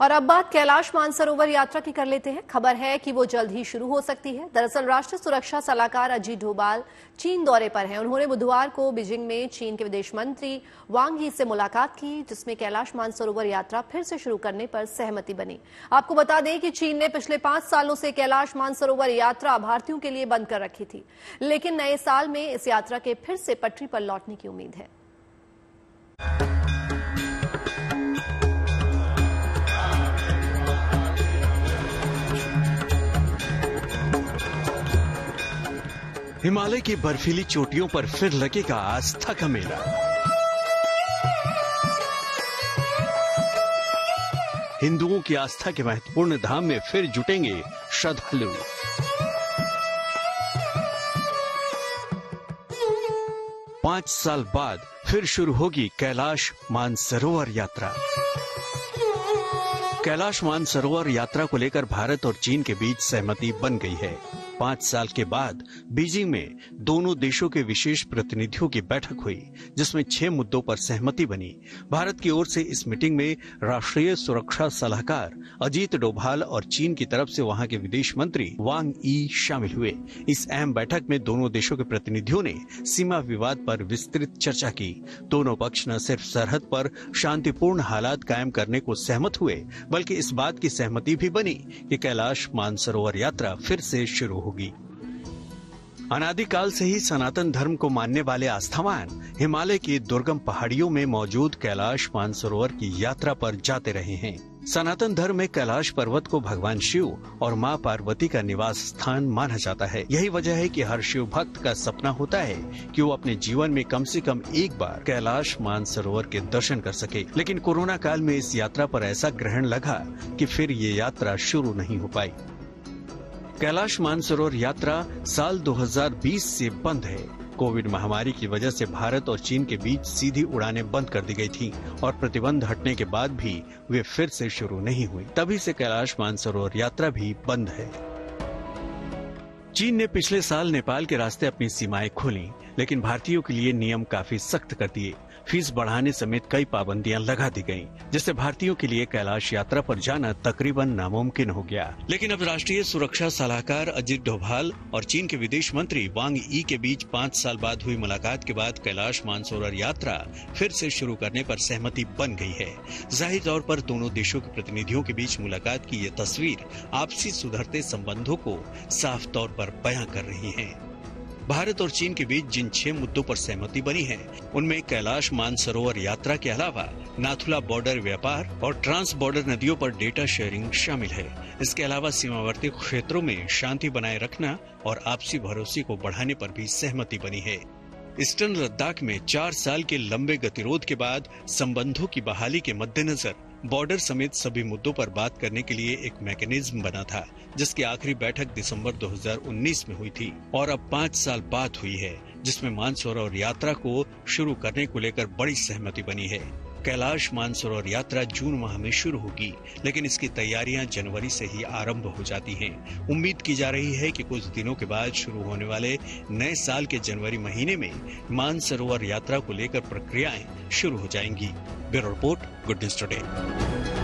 और अब बात कैलाश मानसरोवर यात्रा की कर लेते हैं। खबर है कि वो जल्द ही शुरू हो सकती है। दरअसल राष्ट्रीय सुरक्षा सलाहकार अजीत डोभाल चीन दौरे पर हैं। उन्होंने बुधवार को बीजिंग में चीन के विदेश मंत्री वांग यी से मुलाकात की, जिसमें कैलाश मानसरोवर यात्रा फिर से शुरू करने पर सहमति बनी। आपको बता दें कि चीन ने पिछले 5 सालों से कैलाश मानसरोवर यात्रा भारतीयों के लिए बंद कर रखी थी, लेकिन नए साल में इस यात्रा के फिर से पटरी पर लौटने की उम्मीद है। हिमालय की बर्फीली चोटियों पर फिर लगेगा आस्था का मेला। हिंदुओं की आस्था के महत्वपूर्ण धाम में फिर जुटेंगे श्रद्धालु। पांच साल बाद फिर शुरू होगी कैलाश मानसरोवर यात्रा। कैलाश मानसरोवर यात्रा को लेकर भारत और चीन के बीच सहमति बन गई है। 5 साल के बाद बीजिंग में दोनों देशों के विशेष प्रतिनिधियों की बैठक हुई, जिसमें 6 मुद्दों पर सहमति बनी। भारत की ओर से इस मीटिंग में राष्ट्रीय सुरक्षा सलाहकार अजीत डोभाल और चीन की तरफ से वहां के विदेश मंत्री वांग यी शामिल हुए। इस अहम बैठक में दोनों देशों के प्रतिनिधियों ने सीमा विवाद पर विस्तृत चर्चा की। दोनों पक्ष न सिर्फ सरहद पर शांतिपूर्ण हालात कायम करने को सहमत हुए, बल्कि इस बात की सहमति भी बनी कि कैलाश मानसरोवर यात्रा फिर से शुरू होगी। अनादिकाल से ही सनातन धर्म को मानने वाले आस्थावान हिमालय की दुर्गम पहाड़ियों में मौजूद कैलाश मानसरोवर की यात्रा पर जाते रहे हैं। सनातन धर्म में कैलाश पर्वत को भगवान शिव और मां पार्वती का निवास स्थान माना जाता है। यही वजह है कि हर शिव भक्त का सपना होता है कि वो अपने जीवन में कम से कम एक बार कैलाश मानसरोवर के दर्शन कर सके। लेकिन कोरोना काल में इस यात्रा पर ऐसा ग्रहण लगा कि फिर ये यात्रा शुरू नहीं हो पाई। कैलाश मानसरोवर यात्रा साल 2020 से बंद है। कोविड महामारी की वजह से भारत और चीन के बीच सीधी उड़ानें बंद कर दी गई थीं और प्रतिबंध हटने के बाद भी वे फिर से शुरू नहीं हुई। तभी से कैलाश मानसरोवर यात्रा भी बंद है। चीन ने पिछले साल नेपाल के रास्ते अपनी सीमाएं खोली, लेकिन भारतीयों के लिए नियम काफी सख्त कर दिए। फीस बढ़ाने समेत कई पाबंदियां लगा दी गईं, जिससे भारतीयों के लिए कैलाश यात्रा पर जाना तकरीबन नामुमकिन हो गया। लेकिन अब राष्ट्रीय सुरक्षा सलाहकार अजीत डोभाल और चीन के विदेश मंत्री वांग यी के बीच 5 साल बाद हुई मुलाकात के बाद कैलाश मानसरोवर यात्रा फिर से शुरू करने पर सहमति बन गई है। जाहिर तौर पर दोनों देशों के प्रतिनिधियों के बीच मुलाकात की ये तस्वीर आपसी सुधरते संबंधों को साफ तौर पर बयां कर रही है। भारत और चीन के बीच जिन 6 मुद्दों पर सहमति बनी है, उनमें कैलाश मानसरोवर यात्रा के अलावा नाथुला बॉर्डर व्यापार और ट्रांस बॉर्डर नदियों पर डेटा शेयरिंग शामिल है। इसके अलावा सीमावर्ती क्षेत्रों में शांति बनाए रखना और आपसी भरोसे को बढ़ाने पर भी सहमति बनी है। ईस्टर्न लद्दाख में 4 साल के लंबे गतिरोध के बाद संबंधों की बहाली के मद्देनजर बॉर्डर समेत सभी मुद्दों पर बात करने के लिए एक मैकेनिज्म बना था, जिसकी आखिरी बैठक दिसंबर 2019 में हुई थी और अब 5 साल बाद हुई है, जिसमें मानसरोवर यात्रा को शुरू करने को लेकर बड़ी सहमति बनी है। कैलाश मानसरोवर यात्रा जून माह में शुरू होगी, लेकिन इसकी तैयारियां जनवरी से ही आरंभ हो जाती हैं। उम्मीद की जा रही है कि कुछ दिनों के बाद शुरू होने वाले नए साल के जनवरी महीने में मानसरोवर यात्रा को लेकर प्रक्रियाएं शुरू हो जाएंगी। Bureau report, good news today.